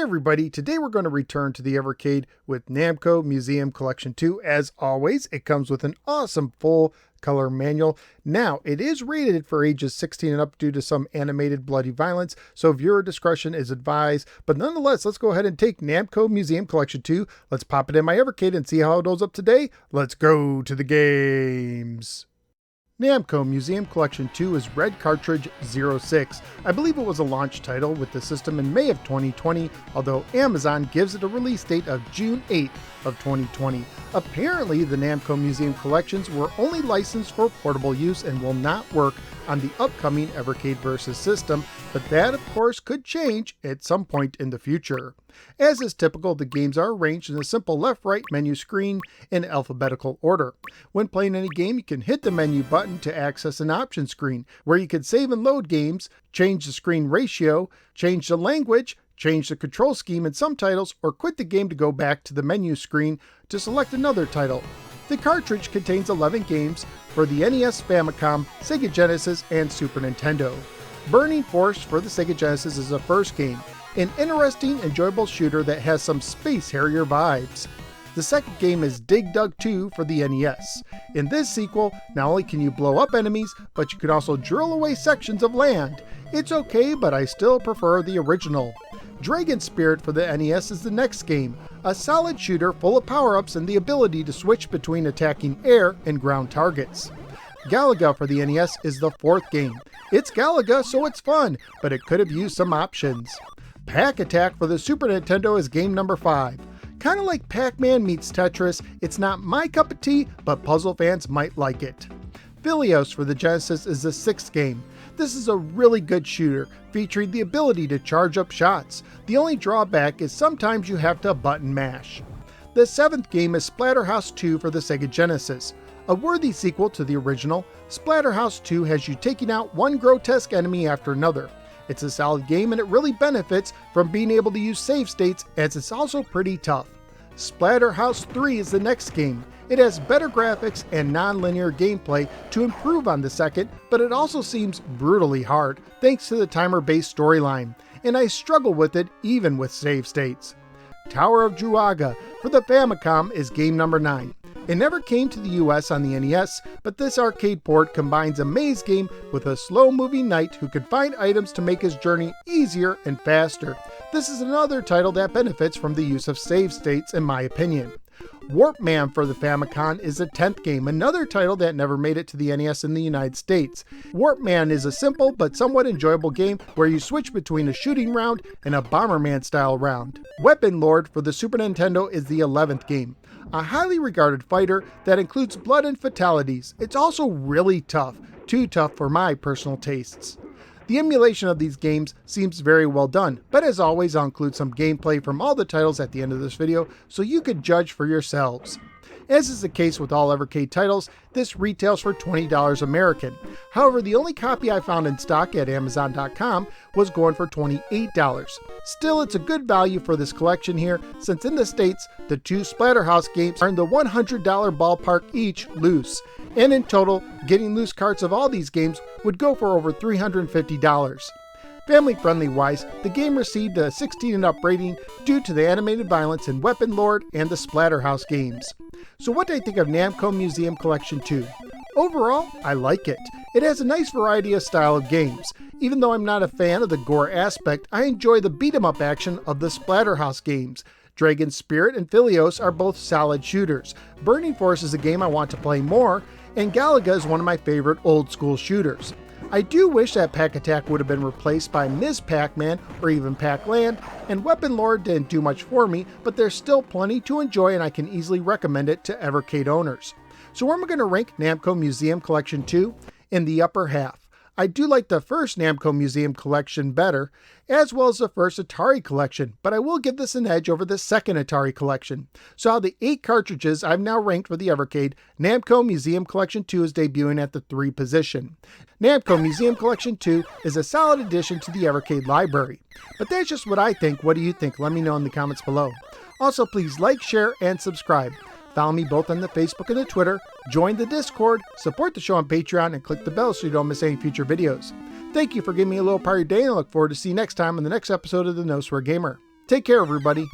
everybody, today we're going to return to the Evercade with Namco Museum Collection 2. As always, it comes with an awesome full color manual. Now, it is rated for ages 16 and up due to some animated bloody violence, so viewer discretion is advised. But nonetheless, let's go ahead and take Namco Museum Collection 2. Let's pop it in my Evercade and see how it holds up today. Let's go to the games. Namco Museum Collection 2 is Red Cartridge 06. I believe it was a launch title with the system in May of 2020, although Amazon gives it a release date of June 8th of 2020. Apparently, the Namco Museum Collections were only licensed for portable use and will not work on the upcoming Evercade Versus system, but that of course could change at some point in the future. As is typical, the games are arranged in a simple left-right menu screen in alphabetical order. When playing any game, you can hit the menu button to access an option screen, where you can save and load games, change the screen ratio, change the language, change the control scheme in some titles, or quit the game to go back to the menu screen to select another title. The cartridge contains 11 games for the NES, Famicom, Sega Genesis, and Super Nintendo. Burning Force for the Sega Genesis is the first game, an interesting, enjoyable shooter that has some Space Harrier vibes. The second game is Dig Dug 2 for the NES. In this sequel, not only can you blow up enemies, but you can also drill away sections of land. It's okay, but I still prefer the original. Dragon Spirit for the NES is the next game, a solid shooter full of power-ups and the ability to switch between attacking air and ground targets. Galaga for the NES is the fourth game. It's Galaga, so it's fun, but it could have used some options. Pac-Attack for the Super Nintendo is game number 5. Kinda like Pac-Man meets Tetris, it's not my cup of tea, but puzzle fans might like it. Phelios for the Genesis is the 6th game. This is a really good shooter, featuring the ability to charge up shots. The only drawback is sometimes you have to button mash. The 7th game is Splatterhouse 2 for the Sega Genesis. A worthy sequel to the original, Splatterhouse 2 has you taking out one grotesque enemy after another. It's a solid game and it really benefits from being able to use save states, as it's also pretty tough. Splatterhouse 3 is the next game. It has better graphics and non-linear gameplay to improve on the second, but it also seems brutally hard thanks to the timer-based storyline, and I struggle with it even with save states. Tower of Druaga for the Famicom is game number 9. It never came to the US on the NES, but this arcade port combines a maze game with a slow-moving knight who can find items to make his journey easier and faster. This is another title that benefits from the use of save states, in my opinion. Warpman for the Famicom is the 10th game, another title that never made it to the NES in the United States. Warpman is a simple but somewhat enjoyable game where you switch between a shooting round and a Bomberman style round. Weaponlord for the Super Nintendo is the 11th game, a highly regarded fighter that includes blood and fatalities. It's also really tough, too tough for my personal tastes. The emulation of these games seems very well done, but as always I'll include some gameplay from all the titles at the end of this video so you could judge for yourselves. As is the case with all Evercade titles, this retails for $20 American. However, the only copy I found in stock at Amazon.com was going for $28. Still, it's a good value for this collection here, since in the States, the 2 Splatterhouse games are in the $100 ballpark each loose. And in total, getting loose carts of all these games would go for over $350. Family-friendly wise, the game received a 16 and up rating due to the animated violence in Weaponlord and the Splatterhouse games. So what do I think of Namco Museum Collection 2? Overall, I like it. It has a nice variety of style of games. Even though I'm not a fan of the gore aspect, I enjoy the beat-em-up action of the Splatterhouse games. Dragon Spirit and Phelios are both solid shooters. Burning Force is a game I want to play more, and Galaga is one of my favorite old-school shooters. I do wish that Pac-Attack would have been replaced by Ms. Pac-Man or even Pac-Land, and Weaponlord didn't do much for me, but there's still plenty to enjoy and I can easily recommend it to Evercade owners. So where am I going to rank Namco Museum Collection 2? In the upper half. I do like the first Namco Museum Collection better, as well as the first Atari collection, but I will give this an edge over the second Atari collection. So out of the 8 cartridges I've now ranked for the Evercade, Namco Museum Collection 2 is debuting at the 3 position. Namco Museum Collection 2 is a solid addition to the Evercade library. But that's just what I think. What do you think? Let me know in the comments below. Also, please like, share, and subscribe. Follow me both on the Facebook and the Twitter, join the Discord, support the show on Patreon, and click the bell so you don't miss any future videos. Thank you for giving me a little part of your day, and I look forward to see you next time on the next episode of the No Swear Gamer. Take care, everybody.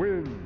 Wins.